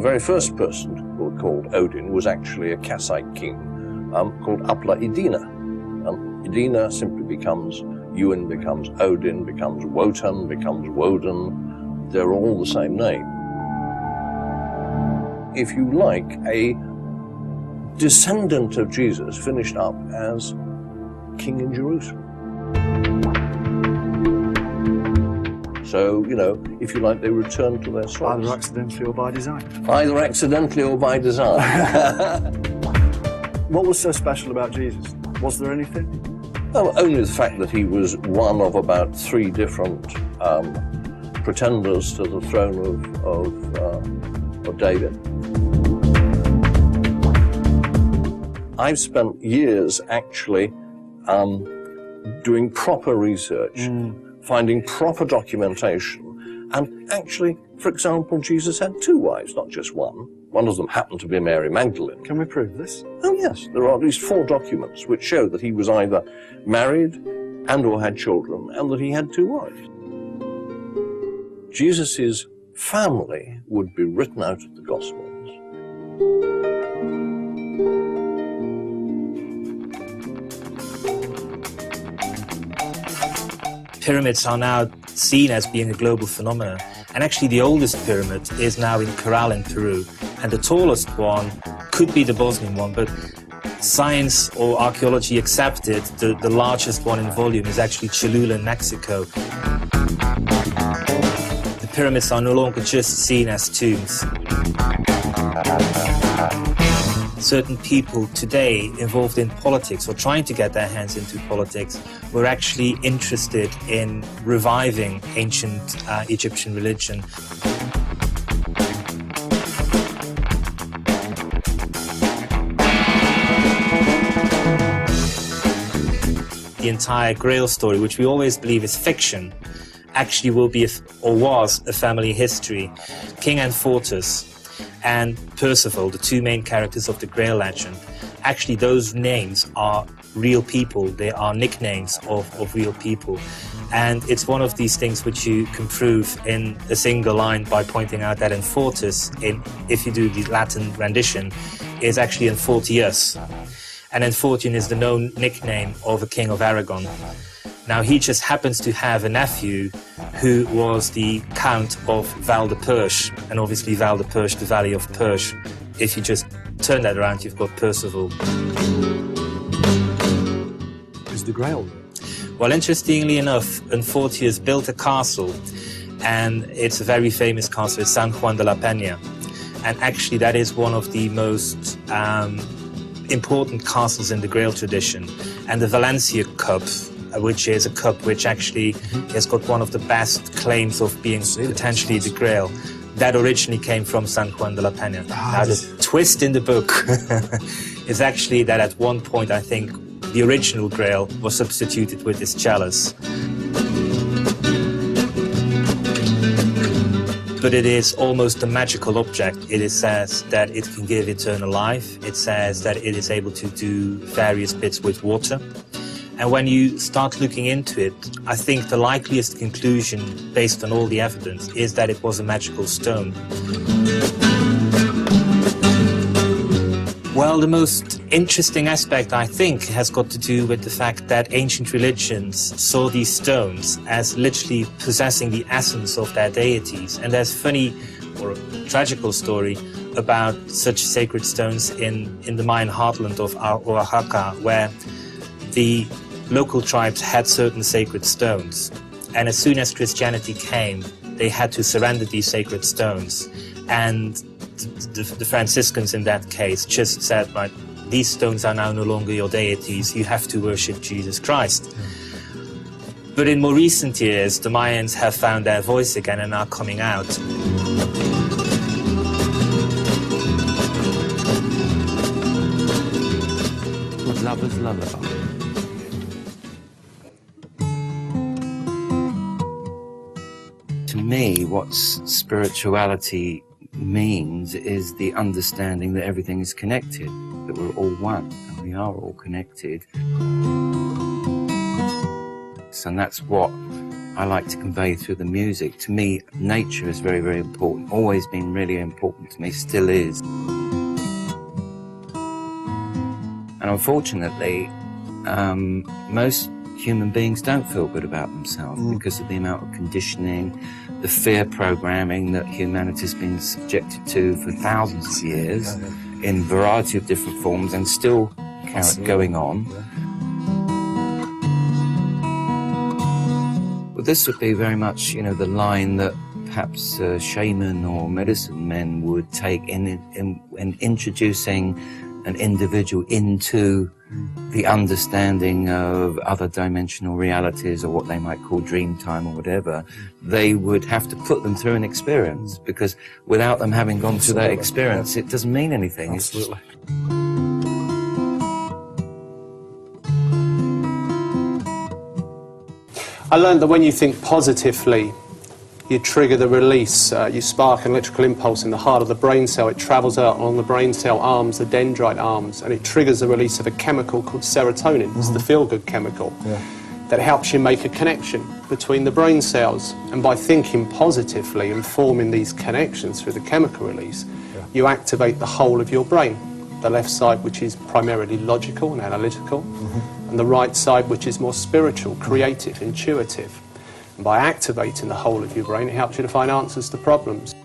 very first person who were called Odin was actually a Kassite king called Apla Idina. Idina simply becomes, Ewan becomes Odin, becomes Wotan, becomes Woden. They're all the same name. If you like, a descendant of Jesus finished up as king in Jerusalem. So, you know, if you like, they returned to their source. Either accidentally or by design. Either accidentally or by design. What was so special about Jesus? Was there anything? Well, only the fact that he was one of about 3 different pretenders to the throne of David. I've spent years actually doing proper research, finding proper documentation, and actually, for example, Jesus had 2 wives, not just one. One of them happened to be Mary Magdalene. Can we prove this? Oh yes, there are at least 4 documents which show that he was either married and or had children, and that he had 2 wives. Jesus' family would be written out of the Gospels. Pyramids are now seen as being a global phenomenon. And actually the oldest pyramid is now in Corral in Peru. And the tallest one could be the Bosnian one, but science or archaeology accepted the largest one in volume is actually Cholula in Mexico. The pyramids are no longer just seen as tombs. Certain people today involved in politics or trying to get their hands into politics were actually interested in reviving ancient Egyptian religion. The entire Grail story, which we always believe is fiction, actually will be or was a family history. King Antfortas and Percival, the 2 main characters of the Grail legend, actually those names are real people. They are nicknames of real people. And it's one of these things which you can prove in a single line by pointing out that Antfortas, if you do the Latin rendition, is actually Antfortius. And Antfortian is the known nickname of a king of Aragon. Now, he just happens to have a nephew who was the Count of Val de Perche, and obviously Val de Perche, the Valley of Perche. If you just turn that around, you've got Percival. Is the Grail there? Well, interestingly enough, Antfortius built a castle, and it's a very famous castle. It's San Juan de la Peña. And actually, that is one of the most important castles in the Grail tradition. And the Valencia Cup, which is a cup which actually has got one of the best claims of being potentially the Grail. That originally came from San Juan de la Peña. Now, the twist in the book is actually that at one point, I think, the original Grail was substituted with this chalice. But it is almost a magical object. It says that it can give eternal life. It says that it is able to do various bits with water. And when you start looking into it, I think the likeliest conclusion, based on all the evidence, is that it was a magical stone. Well, the most interesting aspect, I think, has got to do with the fact that ancient religions saw these stones as literally possessing the essence of their deities. And there's a funny or a tragical story about such sacred stones in the Mayan heartland of Oaxaca, where the local tribes had certain sacred stones. And as soon as Christianity came, they had to surrender these sacred stones. And the Franciscans in that case just said, right, these stones are now no longer your deities, you have to worship Jesus Christ. But in more recent years, the Mayans have found their voice again and are coming out. What lovers lullaby. To me, what spirituality means is the understanding that everything is connected, that we're all one, and we are all connected. And that's what I like to convey through the music. To me, nature is very, very important. Always been really important to me, still is. And unfortunately, most human beings don't feel good about themselves because of the amount of conditioning, the fear programming that humanity's been subjected to for thousands of years in a variety of different forms and still going on. Well, this would be very much, the line that perhaps shaman or medicine men would take in introducing an individual into the understanding of other dimensional realities, or what they might call dream time or whatever. They would have to put them through an experience, because without them having gone through that experience, it doesn't mean anything. Absolutely. I learned that when you think positively, you trigger the release, you spark an electrical impulse in the heart of the brain cell. It travels out along the brain cell arms, the dendrite arms, and it triggers the release of a chemical called serotonin. It's the feel-good chemical that helps you make a connection between the brain cells. And by thinking positively and forming these connections through the chemical release, you activate the whole of your brain. The left side, which is primarily logical and analytical, and the right side, which is more spiritual, creative, intuitive. And by activating the whole of your brain, it helps you to find answers to problems.